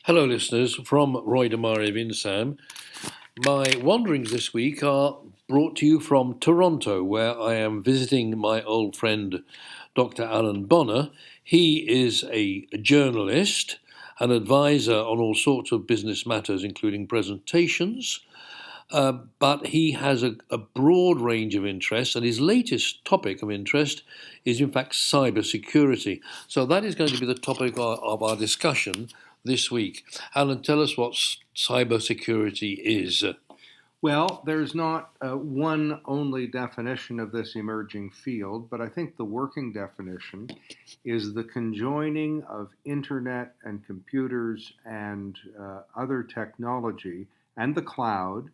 Hello, listeners, from Roy Damari of INSAM. My wanderings this week are brought to you from Toronto, where I am visiting my old friend Dr. Alan Bonner. He is a journalist, an advisor on all sorts of business matters, including presentations, but he has a broad range of interests, and his latest topic of interest is, in fact, cybersecurity. So that is going to be the topic of our discussion this week. Alan, tell us what cybersecurity is. Well, there's not one only definition of this emerging field, but I think the working definition is the conjoining of internet and computers and other technology and the cloud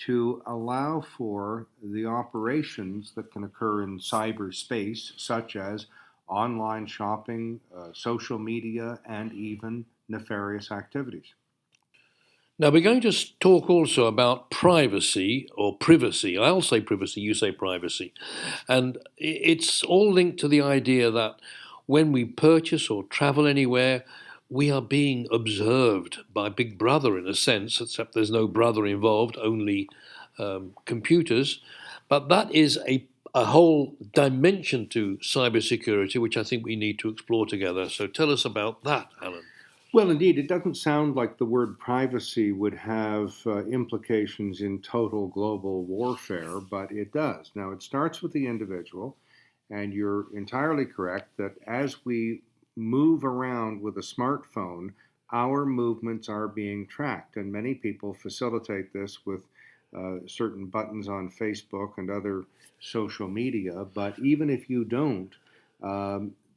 to allow for the operations that can occur in cyberspace, such as online shopping, social media, and even nefarious activities. Now, we're going to talk also about privacy or privacy. I'll say privacy, you say privacy. And it's all linked to the idea that when we purchase or travel anywhere, we are being observed by Big Brother in a sense, except there's no brother involved, only computers. But that is a whole dimension to cybersecurity, which I think we need to explore together. So tell us about that, Alan. Well, indeed, it doesn't sound like the word privacy would have implications in total global warfare, but it does. Now, it starts with the individual, and you're entirely correct that as we move around with a smartphone, our movements are being tracked, and many people facilitate this with certain buttons on Facebook and other social media. But even if you don't,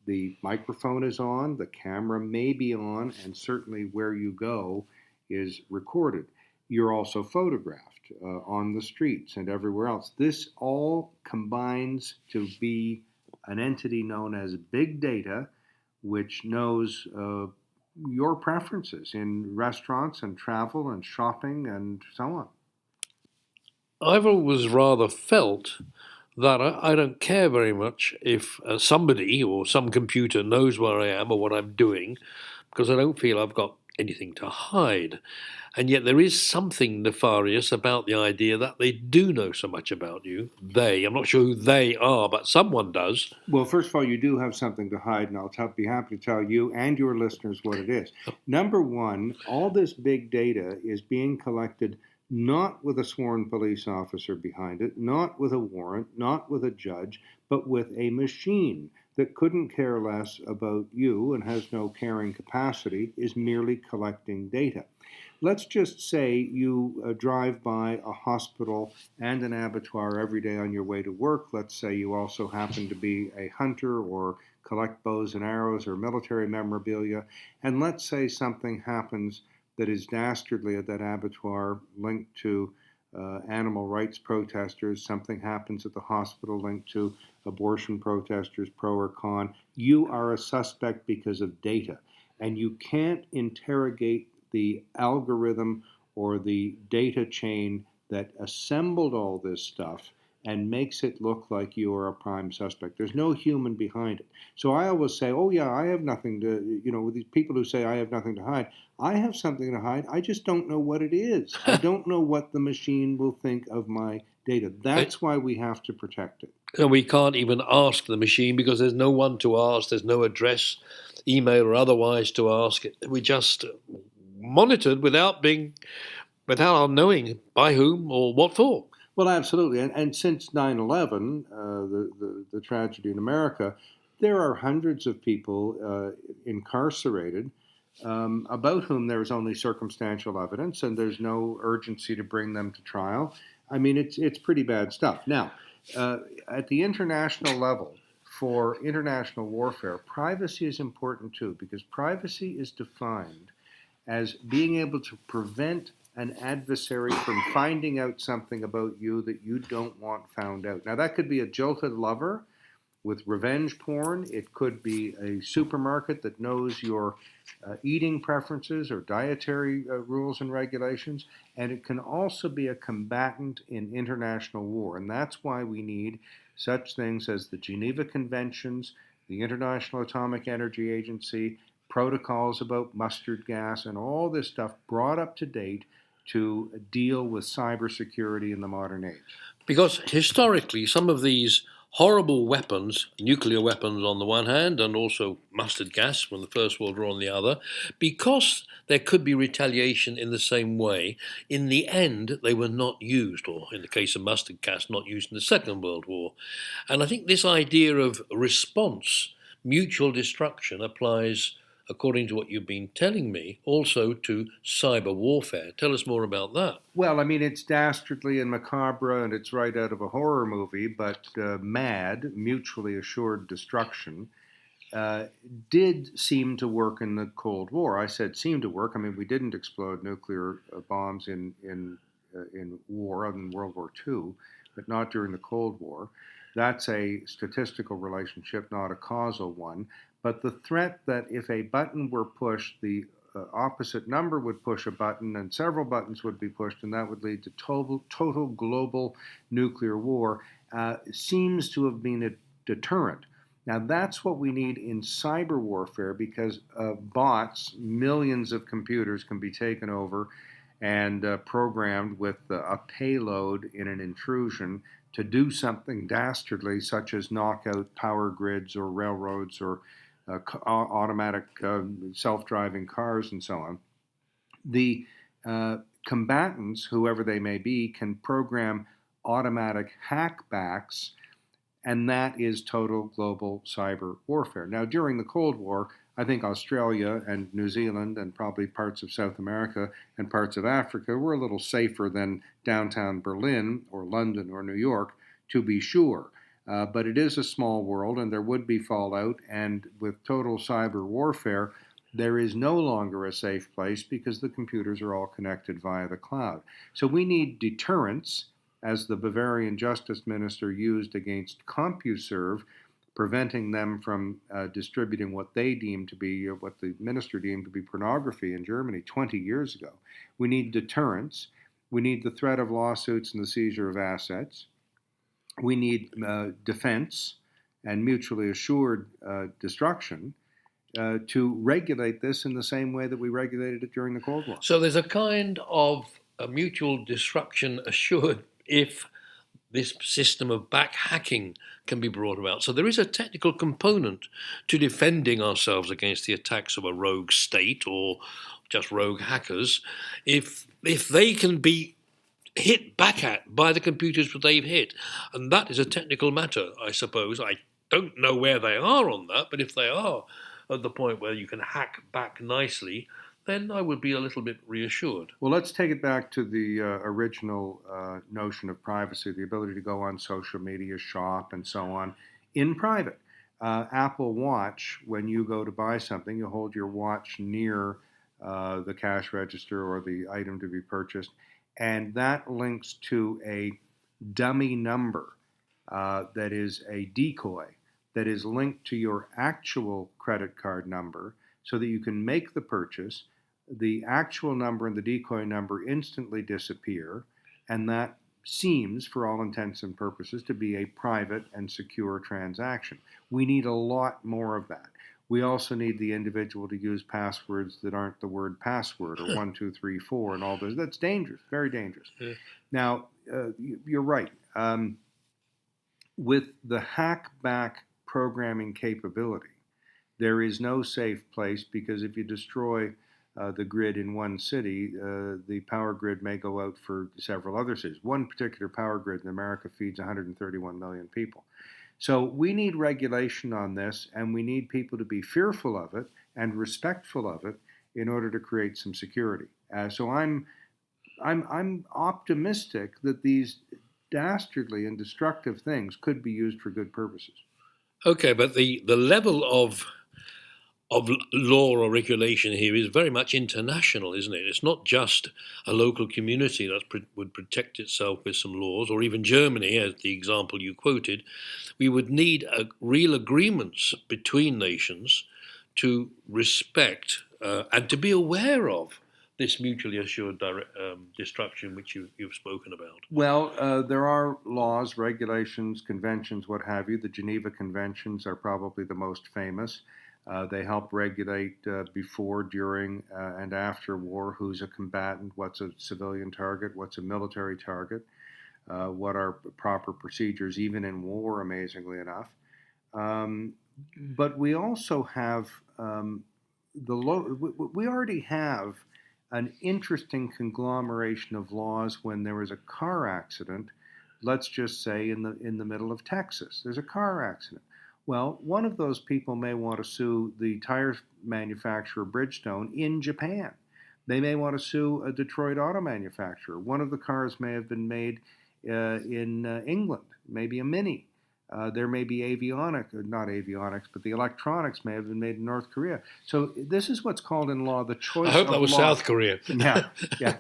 the microphone is on, the camera may be on, and certainly where you go is recorded. You're also photographed on the streets and everywhere else. This all combines to be an entity known as big data, which knows your preferences in restaurants and travel and shopping and so on. I've always rather felt that I don't care very much if somebody or some computer knows where I am or what I'm doing, because I don't feel I've got anything to hide. And yet there is something nefarious about the idea that they do know so much about you. I'm not sure who they are, but someone does. Well, first of all, you do have something to hide, and be happy to tell you and your listeners what it is. Number one, all this big data is being collected not with a sworn police officer behind it, not with a warrant, not with a judge, but with a machine that couldn't care less about you and has no caring capacity, is merely collecting data. Let's just say you drive by a hospital and an abattoir every day on your way to work. Let's say you also happen to be a hunter or collect bows and arrows or military memorabilia. And let's say something happens that is dastardly at that abattoir linked to animal rights protesters. Something happens at the hospital linked to abortion protesters, pro or con. You are a suspect because of data. And you can't interrogate the algorithm or the data chain that assembled all this stuff and makes it look like you are a prime suspect. There's no human behind it. So I always say, oh, yeah, I have nothing to, with these people who say I have nothing to hide, I have something to hide. I just don't know what it is. I don't know what the machine will think of my data. That's why we have to protect it. And we can't even ask the machine because there's no one to ask, there's no address, email or otherwise to ask. We just monitored without our knowing by whom or what for. Well, absolutely. And since 9/11, the tragedy in America, there are hundreds of people incarcerated about whom there is only circumstantial evidence and there's no urgency to bring them to trial. I mean, it's pretty bad stuff. Now, at the international level, for international warfare, privacy is important too, because privacy is defined as being able to prevent an adversary from finding out something about you that you don't want found out. Now, that could be a jilted lover with revenge porn. It could be a supermarket that knows your eating preferences or dietary rules and regulations. And it can also be a combatant in international war. And that's why we need such things as the Geneva Conventions, the International Atomic Energy Agency, protocols about mustard gas, and all this stuff brought up to date to deal with cybersecurity in the modern age. Because historically, some of these horrible weapons, nuclear weapons on the one hand, and also mustard gas from the First World War on the other, because there could be retaliation in the same way, in the end they were not used, or in the case of mustard gas, not used in the Second World War. And I think this idea of response, mutual destruction, applies, according to what you've been telling me, also to cyber warfare. Tell us more about that. Well, I mean, it's dastardly and macabre, and it's right out of a horror movie, but MAD, mutually assured destruction, did seem to work in the Cold War. I said seemed to work. I mean, we didn't explode nuclear bombs in war, in World War II, but not during the Cold War. That's a statistical relationship, not a causal one. But the threat that if a button were pushed, the opposite number would push a button, and several buttons would be pushed, and that would lead to total global nuclear war, seems to have been a deterrent. Now, that's what we need in cyber warfare, because bots, millions of computers, can be taken over and programmed with a payload in an intrusion to do something dastardly, such as knock out power grids or railroads or automatic self-driving cars and so on. The combatants, whoever they may be, can program automatic hackbacks, and that is total global cyber warfare. Now, during the Cold War, I think Australia and New Zealand and probably parts of South America and parts of Africa were a little safer than downtown Berlin or London or New York, to be sure. But it is a small world, and there would be fallout, and with total cyber warfare, there is no longer a safe place because the computers are all connected via the cloud. So we need deterrence, as the Bavarian justice minister used against CompuServe, preventing them from distributing what they deemed to be, what the minister deemed to be pornography in Germany 20 years ago. We need deterrence. We need the threat of lawsuits and the seizure of assets. We need defense and mutually assured destruction to regulate this in the same way that we regulated it during the Cold War. So there's a kind of a mutual destruction assured if this system of back hacking can be brought about. So there is a technical component to defending ourselves against the attacks of a rogue state or just rogue hackers. If they can be hit back at by the computers that they've hit, and that is a technical matter, I suppose. I don't know where they are on that, but if they are at the point where you can hack back nicely, then I would be a little bit reassured. Well, let's take it back to the original notion of privacy, the ability to go on social media, shop, and so on in private. Apple Watch, when you go to buy something, you hold your watch near the cash register or the item to be purchased, and that links to a dummy number that is a decoy that is linked to your actual credit card number so that you can make the purchase. The actual number and the decoy number instantly disappear, and that seems, for all intents and purposes, to be a private and secure transaction. We need a lot more of that. We also need the individual to use passwords that aren't the word password or 1, 2, 3, 4 and all those. That's dangerous, very dangerous. Yeah. Now, you're right. With the hackback programming capability, there is no safe place, because if you destroy the grid in one city, the power grid may go out for several other cities. One particular power grid in America feeds 131 million people. So we need regulation on this, and we need people to be fearful of it and respectful of it in order to create some security. So I'm optimistic that these dastardly and destructive things could be used for good purposes. Okay, but the level of law or regulation here is very much international, isn't it? It's not just a local community that would protect itself with some laws, or even Germany, as the example you quoted. We would need real agreements between nations to respect and to be aware of this mutually assured destruction which you've spoken about. Well, there are laws, regulations, conventions, what have you. The Geneva Conventions are probably the most famous. They help regulate before, during, and after war who's a combatant, what's a civilian target, what's a military target, what are proper procedures, even in war, amazingly enough. But we also have we already have an interesting conglomeration of laws when there is a car accident. Let's just say in the middle of Texas, there's a car accident. Well, one of those people may want to sue the tire manufacturer Bridgestone in Japan. They may want to sue a Detroit auto manufacturer. One of the cars may have been made in England, maybe a Mini. There may be not avionics, but the electronics may have been made in North Korea. So this is what's called in law the choice of law. I hope that was South Korea. Yeah, yeah.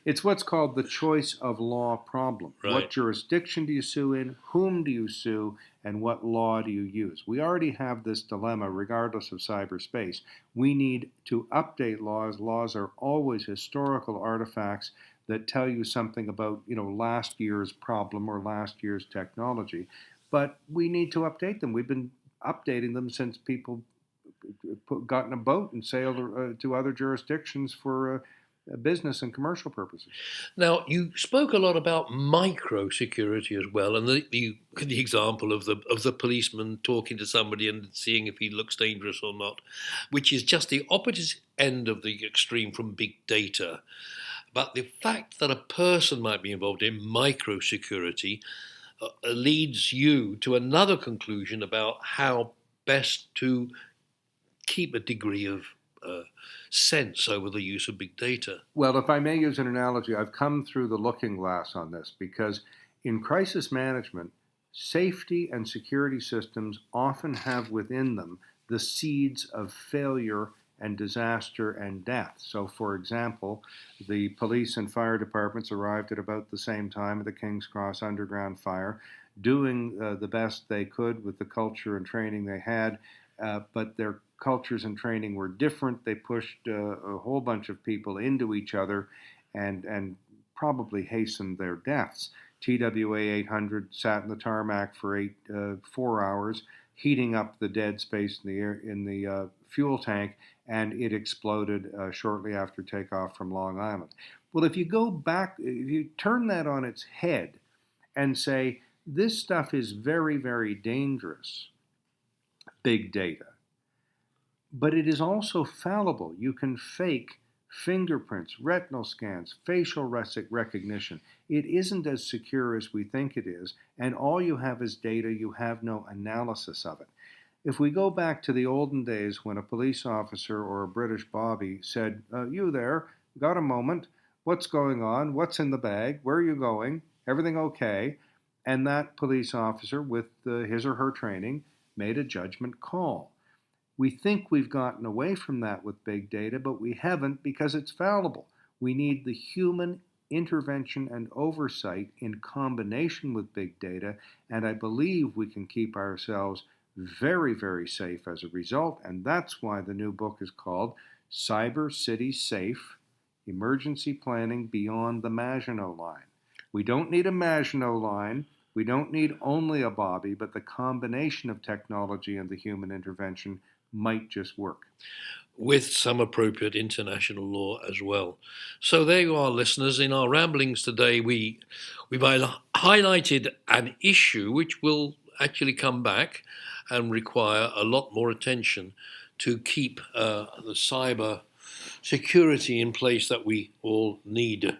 It's what's called the choice of law problem. Right. What jurisdiction do you sue in? Whom do you sue? And what law do you use? We already have this dilemma regardless of cyberspace. We need to update laws. Laws are always historical artifacts that tell you something about, last year's problem or last year's technology. But we need to update them. We've been updating them since people got in a boat and sailed to other jurisdictions for business and commercial purposes. Now, you spoke a lot about micro security as well, and the example of the policeman talking to somebody and seeing if he looks dangerous or not, which is just the opposite end of the extreme from big data. But the fact that a person might be involved in micro security leads you to another conclusion about how best to keep a degree of sense over the use of big data. Well, if I may use an analogy, I've come through the looking glass on this because in crisis management, safety and security systems often have within them the seeds of failure and disaster and death. So, for example, the police and fire departments arrived at about the same time at the King's Cross underground fire, doing the best they could with the culture and training they had, but their cultures and training were different. They pushed a whole bunch of people into each other and probably hastened their deaths. TWA 800 sat in the tarmac for 4 hours, heating up the dead space in the fuel tank, and it exploded shortly after takeoff from Long Island. Well, if you go back, if you turn that on its head and say, this stuff is very, very dangerous, big data, but it is also fallible. You can fake fingerprints, retinal scans, facial recognition. It isn't as secure as we think it is, and all you have is data. You have no analysis of it. If we go back to the olden days when a police officer or a British bobby said, you there, got a moment, what's going on, what's in the bag, where are you going, everything okay? And that police officer, with his or her training, made a judgment call. We think we've gotten away from that with big data, but we haven't because it's fallible. We need the human intervention and oversight in combination with big data, and I believe we can keep ourselves very, very safe as a result, and that's why the new book is called Cyber City Safe, Emergency Planning Beyond the Maginot Line. We don't need a Maginot Line. We don't need only a Bobby, but the combination of technology and the human intervention might just work. With some appropriate international law as well. So there you are, listeners. In our ramblings today, we've highlighted an issue which will actually come back and require a lot more attention to keep the cyber security in place that we all need.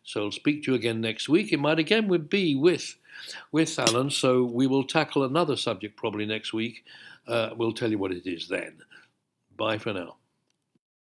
So I'll speak to you again next week. It might again be with Alan, so we will tackle another subject probably next week. We'll tell you what it is then. Bye for now.